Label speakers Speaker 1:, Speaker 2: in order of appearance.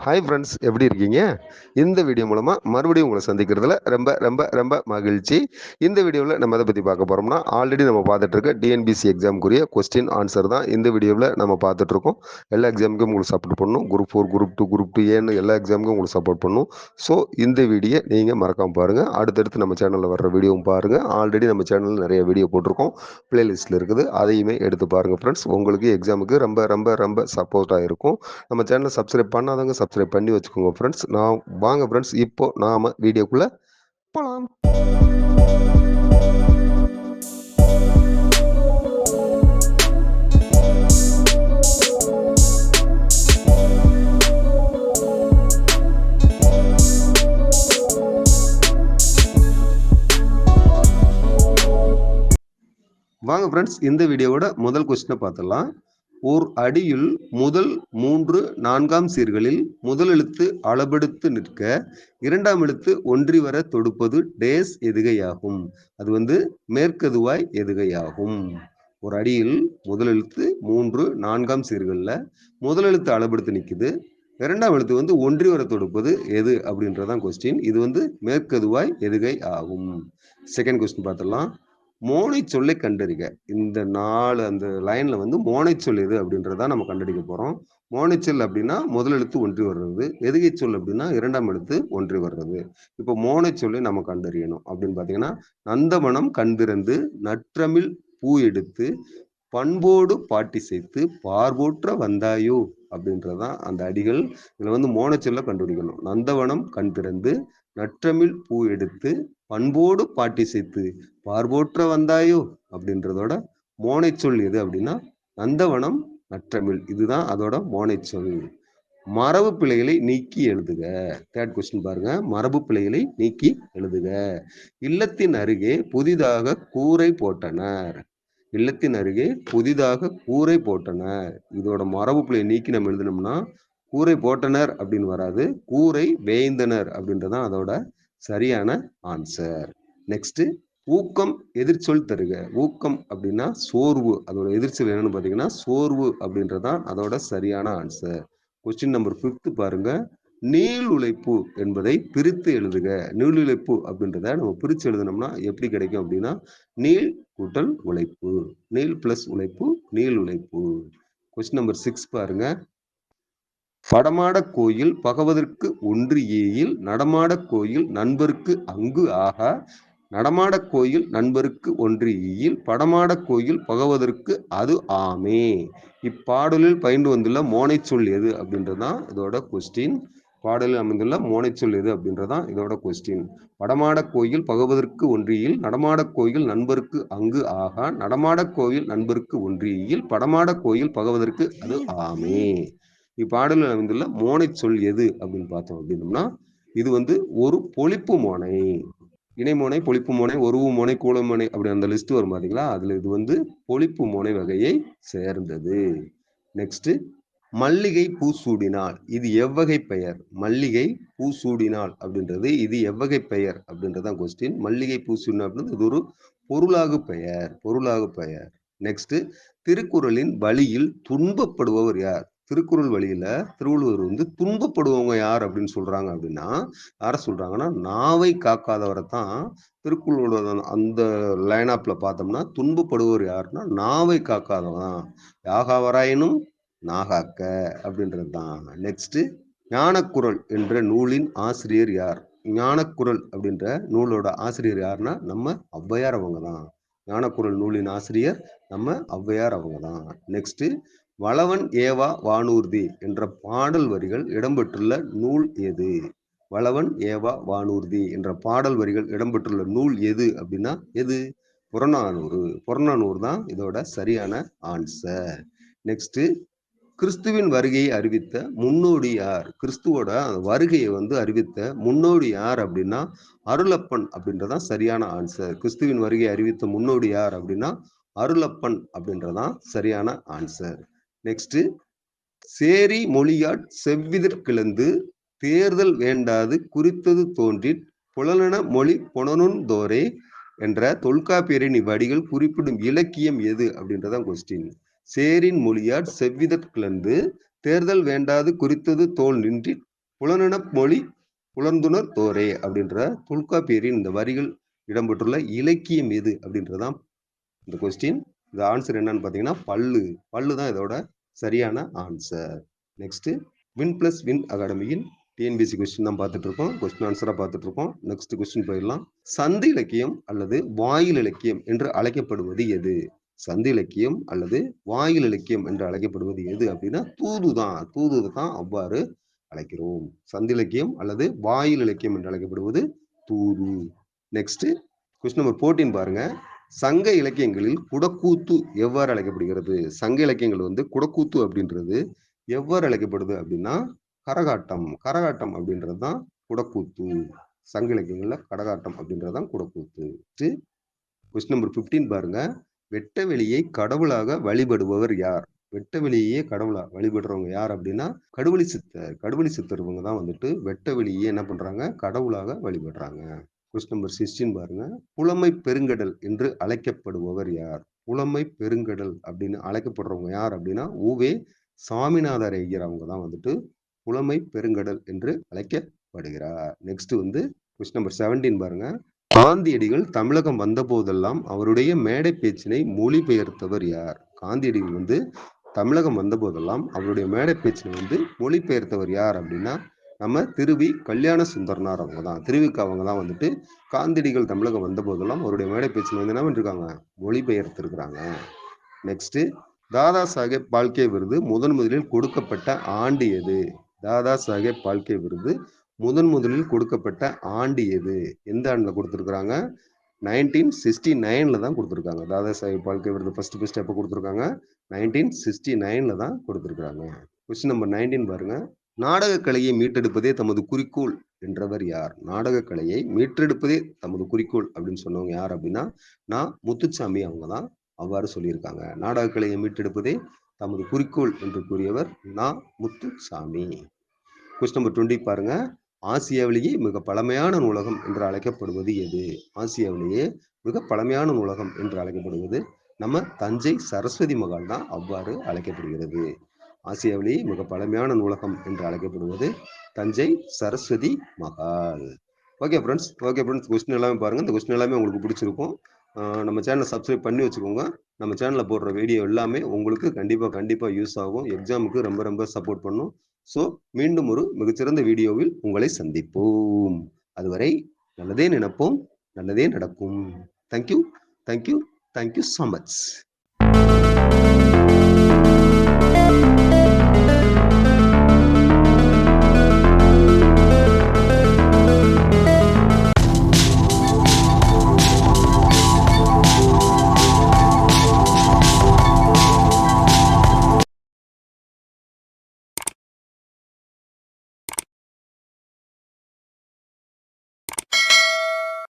Speaker 1: Hi friends, எப்படி இருக்கீங்க? இந்த வீடியோ மூலமா மறுபடியும் உங்களை சந்திக்கிறதுல ரொம்ப ரொம்ப ரொம்ப மகிழ்ச்சி. இந்த வீடியோவில் நம்ம எதை பற்றி பார்க்க போகிறோம்னா, ஆல்ரெடி நம்ம பார்த்துட்டு இருக்க டிஎன்பிசி எக்ஸாமுக்குரிய கொஸ்டின் ஆன்சர் தான் இந்த வீடியோவில் நம்ம பார்த்துட்டு இருக்கோம். எல்லா எக்ஸாமுக்கும் உங்களுக்கு சப்போர்ட் பண்ணணும். குரூப் 4, குரூப் 2 ஏன்னு எல்லா எக்ஸாமுக்கும் உங்களுக்கு சப்போர்ட் பண்ணணும். ஸோ இந்த வீடியோ நீங்கள் மறக்காமல் பாருங்கள். அடுத்தடுத்து நம்ம சேனலில் வர்ற வீடியோவும் பாருங்கள். ஆல்ரெடி நம்ம சேனலில் நிறைய வீடியோ போட்டிருக்கோம், பிளேலிஸ்ட்டில் இருக்குது. அதையுமே எடுத்து பாருங்கள் ஃப்ரெண்ட்ஸ். உங்களுக்கு எக்ஸாமுக்கு ரொம்ப ரொம்ப ரொம்ப சப்போர்ட்டாக இருக்கும். நம்ம சேனலை சப்ஸ்கிரைப் பண்ணாதவங்க சப்ஸ்கிரைப் பண்ணி வச்சுக்கோங்க ஃப்ரெண்ட்ஸ். வாங்க ஃப்ரெண்ட்ஸ், இப்போ நாம வீடியோக்குள்ள போலாம். வாங்க ஃப்ரெண்ட்ஸ், இந்த வீடியோவோட முதல் கொஸ்டினை பார்த்துடலாம். ஓர் அடியுள் முதல் 3 4ஆம் சீர்களில் முதல் எழுத்து அளபெடுத்து நிற்க இரண்டாம் எழுத்து ஒன்றி வர தொடுப்பது டேஸ் எதுகையாகும். அது மேற்கதுவாய் எதுகையாகும். ஒரு அடியில் முதல் எழுத்து 3 4ஆம் சீர்களில் முதல் எழுத்து அளபெடுத்து நிற்குது, இரண்டாம் எழுத்து ஒன்றி வர தொடுப்பது எது அப்படின்றதான் கொஸ்டின். இது மேற்கதுவாய் எதுகை ஆகும். செகண்ட் கொஸ்டின் பார்த்துடலாம். மோனை சொல்லை கண்டறிக. இந்த 4 அந்த லைன்ல மோனை சொல் எது அப்படின்றத நம்ம கண்டறிக்க போறோம். மோனை சொல் அப்படின்னா முதல் எழுத்து ஒன்றி வர்றது, எதுகை சொல் அப்படின்னா இரண்டாம் எழுத்து ஒன்றி வர்றது. இப்போ மோனை சொல்லி நம்ம கண்டறியணும் அப்படின்னு பாத்தீங்கன்னா, நந்தவனம் கண்திறந்து நற்றமிழ் பூ எடுத்து பண்போடு பாட்டி சேர்த்து பார்வோற்ற வந்தாயோ அப்படின்றதான் அந்த அடிகள். இதுல மோனை சொல்ல கண்டுபிடிக்கணும். நந்தவனம் கண் திறந்து நற்றமிழ் பூ எடுத்து பண்போடு பாட்டி சேர்த்து பார்வோற்ற வந்தாயோ அப்படின்றதோட மோனை சொல் எது அப்படின்னா நந்தவனம் நற்றமிழ். இதுதான் அதோட மோனை சொல். மரபு பிழைகளை நீக்கி எழுதுக. தேர்ட் கொஸ்டின் பாருங்க. மரபு பிழைகளை நீக்கி எழுதுக. இல்லத்தின் அருகே புதிதாக கூரை போட்டனர். இல்லத்தின் அருகே புதிதாக கூரை போட்டனர். இதோட மரபு பிழையை நீக்கி நம்ம எழுதணும்னா கூரை போட்டனர் அப்படின்னு வராது, கூரை வேய்ந்தனர் அப்படின்றதான் அதோட சரியான ஆன்சர். நெக்ஸ்ட், ஊக்கம் எதிர்ச்சொல் தருக. ஊக்கம் அப்படின்னா சோர்வு, அதோட எதிர்ச்சொல் என்னன்னு பாத்தீங்கன்னா சோர்வு அப்படின்றதான் அதோட சரியான ஆன்சர். கொஸ்டின் நம்பர் 5 பாருங்க. நீள் உழைப்பு என்பதை பிரித்து எழுதுக. நீள் உழைப்பு அப்படின்றத நம்ம பிரித்து எழுதணும்னா எப்படி கிடைக்கும் அப்படின்னா நீள் கூட்டல் உழைப்பு, நீள் பிளஸ் உழைப்பு, நீள் உழைப்பு. கொஸ்டின் நம்பர் 6 பாருங்க. படமாட கோயில் பகவதற்கு ஒன்று ஏயில் நடமாட கோயில் நண்பருக்கு அங்கு ஆகா. நடமாட கோயில் நண்பருக்கு ஒன்று ஈயில் படமாட கோயில் பகவதற்கு அது ஆமே. இப்பாடலில் பயின்று வந்துள்ள மோனை சொல் எது அப்படின்றதான் இதோட கொஸ்டின். பாடலில் அமைந்துள்ள மோனை சொல் எது அப்படின்றதான் இதோட கொஸ்டின். படமாட கோயில் பகவதற்கு ஒன்றியில் நடமாட கோயில் நண்பருக்கு அங்கு ஆகா. நடமாட கோயில் நண்பருக்கு ஒன்றியில் படமாட கோயில் பகவதற்கு அது ஆமே. இப்பாடலில் அமைந்துள்ள மோனை சொல் எது அப்படின்னு பார்த்தோம் அப்படின்னோம்னா இது ஒரு பொழிப்பு மோனை. இணைமோனை, பொழிப்பு மோனை, ஒருவு மோனை, கூல மோனை அப்படி அந்த லிஸ்ட் வரும் பாத்தீங்களா, அதுல இது பொழிப்பு மோனை வகையை சேர்ந்தது. நெக்ஸ்ட், மல்லிகை பூ சூடினாள் இது எவ்வகை பெயர். மல்லிகை பூ சூடினாள் அப்படின்றது இது எவ்வகை பெயர் அப்படின்றதான் கொஸ்டின். மல்லிகை பூ சூடினாள் அப்படின்றது இது ஒரு பொருளாகு பெயர், பொருளாகு பெயர். நெக்ஸ்ட், திருக்குறளின் வழியில் துன்பப்படுபவர் யார். திருக்குறள் வழியில திருவள்ளுவர் துன்பப்படுவவங்க யார் அப்படின்னு சொல்றாங்க அப்படின்னா யார சொல்றாங்கன்னா நாவை காக்காதவரை தான் திருக்குறளோட அந்த லைனாப்ல பார்த்தோம்னா துன்பப்படுவர் யாருன்னா நாவை காக்காதவன் யாகாவராயினும் நாகாக்க அப்படின்றது தான். நெக்ஸ்ட், ஞானக்குறள் என்ற நூலின் ஆசிரியர் யார். ஞானக்குறள் அப்படின்ற நூலோட ஆசிரியர் யாருன்னா நம்ம ஔவையார் அவங்க தான். ஞானக்குறள் நூலின் ஆசிரியர் நம்ம ஔவையார் அவங்க தான். நெக்ஸ்ட், வளவன் ஏவா வானூர்தி என்ற பாடல் வரிகள் இடம்பெற்றுள்ள நூல் எது. வளவன் ஏவா வானூர்தி என்ற பாடல் வரிகள் இடம்பெற்றுள்ள நூல் எது அப்படின்னா எது புறநானூறு. புறநானூறு தான் இதோட சரியான ஆன்சர். நெக்ஸ்ட், கிறிஸ்துவின் வருகையை அறிவித்த முன்னோடி யார். கிறிஸ்துவோட வருகையை அறிவித்த முன்னோடி யார் அப்படின்னா அருளப்பன் அப்படின்றதான் சரியான ஆன்சர். கிறிஸ்துவின் வருகையை அறிவித்த முன்னோடி யார் அப்படின்னா அருளப்பன் அப்படின்றதான் சரியான ஆன்சர். நெக்ஸ்ட், சேரி மொழியாட் செவ்விதற் கிளந்து தேர்தல் வேண்டாது குறித்தது தோன்றி புலனென மொழி புனனுந்தோரே என்ற தொல்காப்பியரின் இவ்வடிகள் குறிப்பிடும் இலக்கியம் எது அப்படின்றதான் கொஸ்டின். சேரின் மொழியாட் செவ்விதற் கிளந்து தேர்தல் வேண்டாது குறித்தது தோல் நின்றி புலனெனப் மொழி புலர்ந்துணர் தோரே அப்படின்ற தொல்காப்பியரின் இந்த வரிகள் இடம்பெற்றுள்ள இலக்கியம் எது அப்படின்றதான் இந்த கொஸ்டின். இந்த ஆன்சர் என்னன்னு பார்த்தீங்கன்னா பல்லு. பல்லு தான் இதோட சரியான answer. Next win plus win அகாடமியின் டிஎன்பிசி கொஸ்டின் தான் பார்த்துட்டு இருக்கோம். கொஸ்டின் ஆன்சரா பார்த்துட்டு இருக்கோம். நெக்ஸ்ட் கொஸ்டின் போயிடலாம். சந்து இலக்கியம் அல்லது வாயில் இலக்கியம் என்று அழைக்கப்படுவது எது? சந்து இலக்கியம் அல்லது வாயில் இலக்கியம் என்று அழைக்கப்படுவது எது அப்படின்னா தூது தான் அவ்வாறு அழைக்கிறோம். சந்து இலக்கியம் அல்லது வாயில் இலக்கியம் என்று அழைக்கப்படுவது தூது. நெக்ஸ்ட் கொஸ்டின் நம்பர் 14 பாருங்க. சங்க இலக்கியங்களில் குடக்கூத்து எவ்வாறு அழைக்கப்படுகிறது? சங்க இலக்கியங்கள் வந்து குடக்கூத்து அப்படின்றது எவ்வாறு அழைக்கப்படுது அப்படின்னா கரகாட்டம். கரகாட்டம் அப்படின்றது தான் குடக்கூத்து. சங்க இலக்கியங்கள்ல கரகாட்டம் அப்படின்றது தான் குடக்கூத்து. கொஸ்டின் நம்பர் 15 பாருங்க. வெட்ட வெளியை கடவுளாக வழிபடுபவர் யார்? வெட்ட வெளியே கடவுளா வழிபடுறவங்க யார் அப்படின்னா கடுவெளி சித்தர். கடுவெளி சித்தர் இவங்க தான் வந்துட்டு வெட்ட வெளியே என்ன பண்றாங்க? கடவுளாக வழிபடுறாங்க. கொஸ்டின் நம்பர் 16 பாருங்க. புலமை பெருங்கடல் என்று அழைக்கப்படுபவர் யார்? புலமை பெருங்கடல் அப்படின்னு அழைக்கப்படுறவங்க யார் அப்படின்னா உவே சாமிநாதர் ஐயர். அவங்க தான் வந்துட்டு புலமை பெருங்கடல் என்று அழைக்கப்படுகிறார். நெக்ஸ்ட் வந்து கொஸ்டின் நம்பர் 17 பாருங்க. காந்தியடிகள் தமிழகம் வந்த போதெல்லாம் அவருடைய மேடை பேச்சினை மொழிபெயர்த்தவர் யார்? காந்தியடிகள் வந்து தமிழகம் வந்த போதெல்லாம் அவருடைய மேடை பேச்சினை வந்து மொழிபெயர்த்தவர் யார் அப்படின்னா நம்ம திருவி கல்யாண சுந்தரனார். அவங்க தான் திருவிக்கு அவங்க தான் வந்துட்டு காந்தியடிகள் தமிழகம் வந்த போதெல்லாம் அவருடைய மேடை பேச்சினை வந்து என்ன பண்ணிருக்காங்க? மொழிபெயர்த்திருக்கிறாங்க. நெக்ஸ்ட் தாதா சாஹேப் பால்கே விருது முதலில் கொடுக்கப்பட்ட ஆண்டு எது? தாதா சாஹேப் பால்கே விருது முதலில் கொடுக்கப்பட்ட ஆண்டு எது? எந்த ஆண்டுல கொடுத்திருக்காங்க? 1969ல தான் கொடுத்திருக்காங்க. தாதா சாஹேப் பால்கே விருது ஃபர்ஸ்ட் எப்போ கொடுத்திருக்காங்க? 1969ல தான் கொடுத்திருக்காங்க. கொஸ்டின் நம்பர் 19 பாருங்க. நாடக கலையை மீட்டெடுப்பதே தமது குறிக்கோள் என்றவர் யார்? நாடக கலையை மீட்டெடுப்பதே தமது குறிக்கோள் அப்படின்னு சொன்னவங்க யார் அப்படின்னா முத்துசாமி. அவங்க தான் அவ்வாறு சொல்லியிருக்காங்க. நாடக கலையை மீட்டெடுப்பதே தமது குறிக்கோள் என்று கூறியவர் முத்துசாமி. கொஸ்டின் நம்பர் 20 பாருங்க. ஆசியாவிலேயே மிக பழமையான நூலகம் என்று அழைக்கப்படுவது எது? ஆசியாவிலேயே மிக பழமையான நூலகம் என்று அழைக்கப்படுவது நம்ம தஞ்சை சரஸ்வதி மகால் தான் அவ்வாறு அழைக்கப்படுகிறது. ஆசியாவிலேயே மிக பழமையான நூலகம் என்று அழைக்கப்படுவது Thanjai Saraswathi Mahal. Okay friends, question எல்லாமே பாருங்க. இந்த கொஸ்டின் எல்லாமே உங்களுக்கு பிடிச்சிருக்கும். நம்ம சேனலை சப்ஸ்கிரைப் பண்ணி வச்சுக்கோங்க. நம்ம சேனலில் போடுற வீடியோ எல்லாமே உங்களுக்கு கண்டிப்பாக யூஸ் ஆகும். எக்ஸாமுக்கு ரொம்ப சப்போர்ட் பண்ணும். ஸோ மீண்டும் ஒரு மிகச்சிறந்த வீடியோவில் உங்களை சந்திப்போம். அதுவரை நல்லதே நினைப்போம், நல்லதே நடக்கும். Thank you so much.